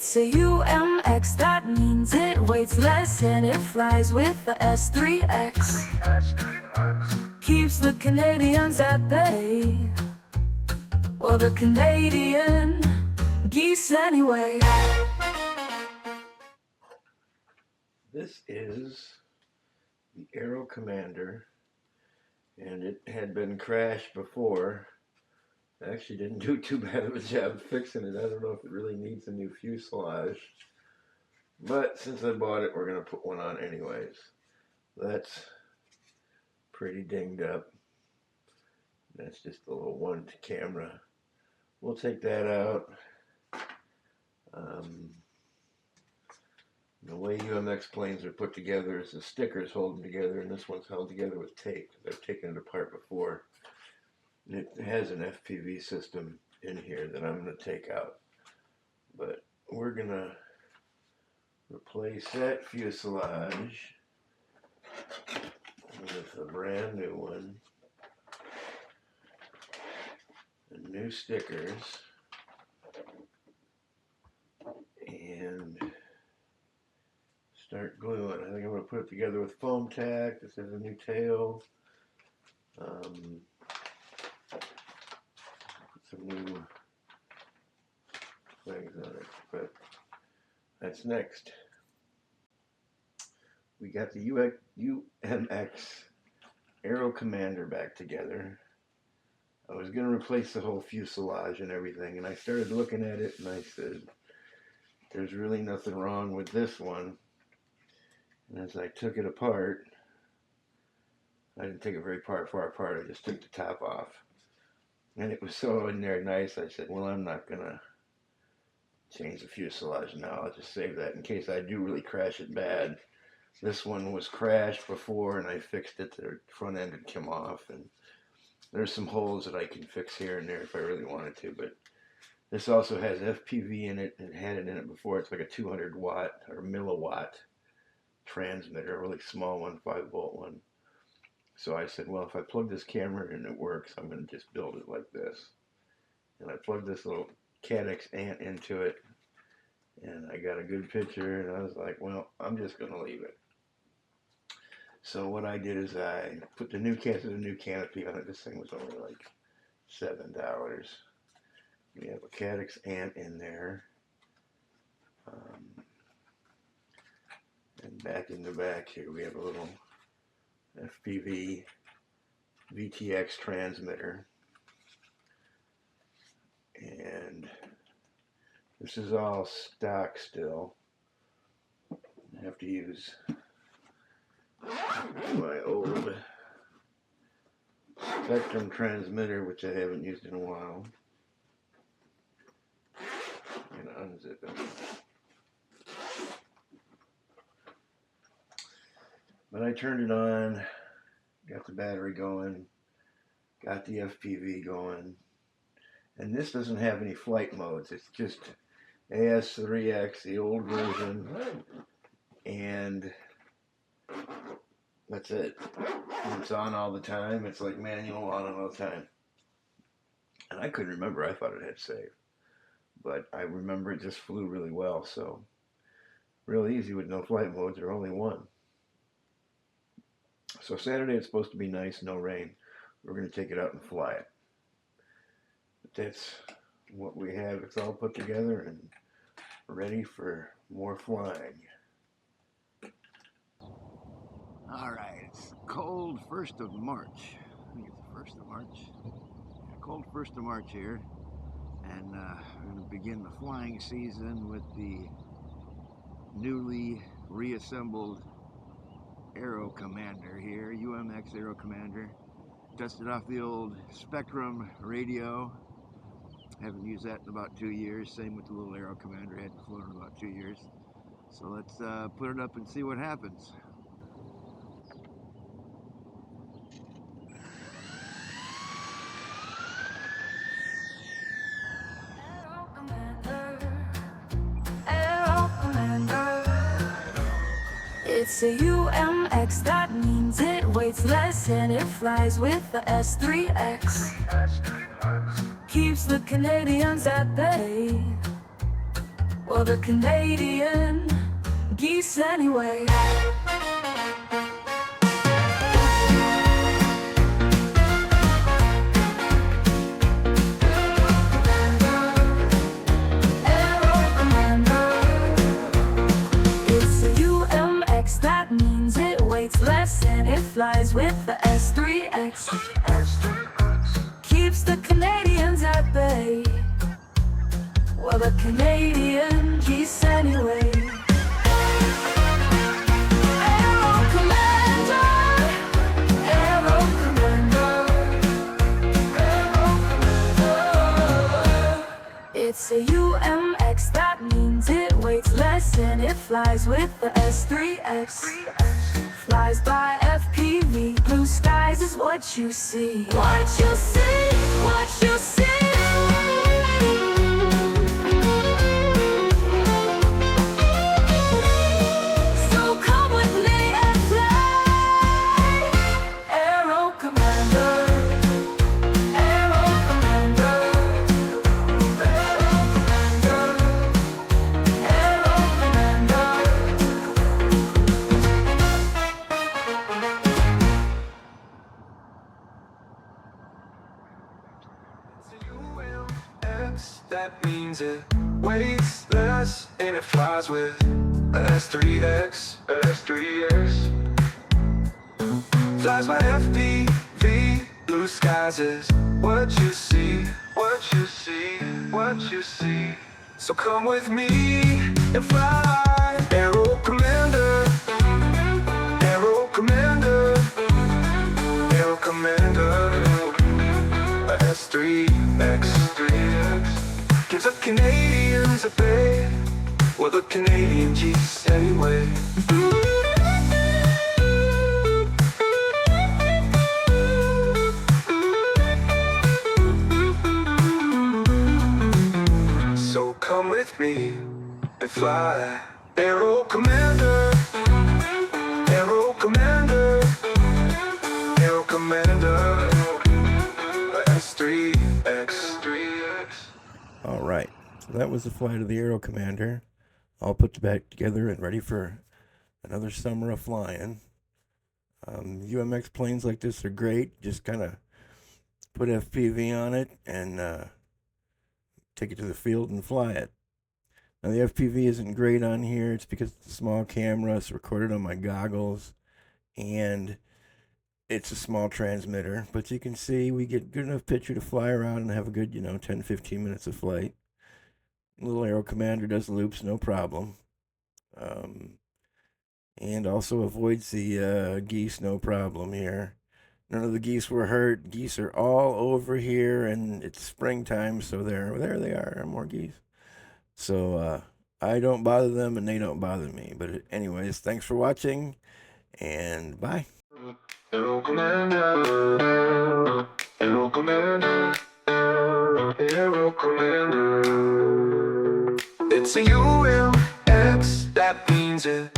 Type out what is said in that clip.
It's a UMX, that means it weighs less and it flies with the S3X. Keeps the Canadians at bay, or the Canadian geese anyway. This is the Aero Commander, and it had been crashed before. I actually didn't do too bad of a job fixing it. I don't know if it really needs a new fuselage, but since I bought it, we're going to put one on anyways. That's pretty dinged up. That's just a little one camera. We'll take that out. The way UMX planes are put together is the stickers hold them together, and this one's held together with tape. I've taken it apart before. It has an FPV system in here that I'm going to take out. But we're going to replace that fuselage with a brand new one. And new stickers. And start gluing. I think I'm going to put it together with foam tack. This has a new tail. Some new things on it, but that's next. We got the UMX Aero Commander back together. I was going to replace the whole fuselage and everything, and I started looking at it and I said, there's really nothing wrong with this one. And as I took it apart, I didn't take it very far apart, I just took the top off. And it was so in there nice, I said, well, I'm not going to change the fuselage now. I'll just save that in case I do really crash it bad. This one was crashed before, and I fixed it. The front end had come off, and there's some holes that I can fix here and there if I really wanted to. But this also has FPV in it, and had it in it before. It's like a 200 watt or milliwatt transmitter, a really small one, 5-volt one. So I said, well, if I plug this camera in and it works, I'm going to just build it like this. And I plugged this little Caddx ant into it, and I got a good picture, and I was like, well, I'm just going to leave it. So what I did is I put the new canopy on it. This thing was only like $7. We have a Caddx ant in there. And back in the back here, we have a little FPV VTX transmitter, and this is all stock still. I have to use my old Spektrum transmitter, which I haven't used in a while. And unzip it. But I turned it on, got the battery going, got the FPV going, and this doesn't have any flight modes. It's just AS3X, the old version, and that's it. It's on all the time. It's like manual on all the time. And I couldn't remember. I thought it had save. But I remember it just flew really well, so real easy with no flight modes or only one. So Saturday it's supposed to be nice, no rain. We're going to take it out and fly it. But that's what we have. It's all put together and ready for more flying. All right, it's cold 1st of March. I think it's the 1st of March. Yeah, cold 1st of March here. And we're going to begin the flying season with the newly reassembled Aero Commander here, UMX Aero Commander. Dusted off the old Spektrum radio. Haven't used that in about 2 years. Same with the little Aero Commander. Hadn't flown in about 2 years. So let's put it up and see what happens. It's a UMX, that means it weighs less and it flies with the S3X. Keeps the Canadians at bay, Well, the Canadian geese anyway. Aero Commander. It's a UMX, that means it weighs less and it flies with the S3X. Keeps the Canadians at bay. Well, the Canadian geese anyway. Aero Commander, Aero Commander, Aero Commander. It's a UMX, that means it weighs less and it flies with the S3X. Flies by FPV, blue skies is what you see. What you see, what you see. So come with me and fly. Aero Commander, Aero Commander, Aero Commander, Aero Commander. UMX, that means it weighs less and it flies with S3X. S3X flies by FPV, blue skies is what you see, what you see, what you see. So come with me and fly. Aero Commander, Aero Commander, Aero Commander. S3X gives the Canadians a bay. Well, the Canadian geese anyway. So come with me and fly. Aero Commander, Aero Commander, Aero Commander. S3X. All right, so that was the flight of the Aero Commander, all put back together and ready for another summer of flying. UMX planes like this are great. Just kind of put FPV on it and take it to the field and fly it. Now the FPV isn't great on here. It's because it's a small camera. It's recorded on my goggles, and it's a small transmitter, but you can see we get good enough picture to fly around and have a good, 10-15 minutes of flight. Little Aero Commander does loops, no problem. And also avoids the geese, no problem here. None of the geese were hurt. Geese are all over here, and it's springtime, so there they are, more geese. So I don't bother them, and they don't bother me. But anyways, thanks for watching, and bye. Aero Commander, Aero Commander, Aero Commander. It's a UMX, that means it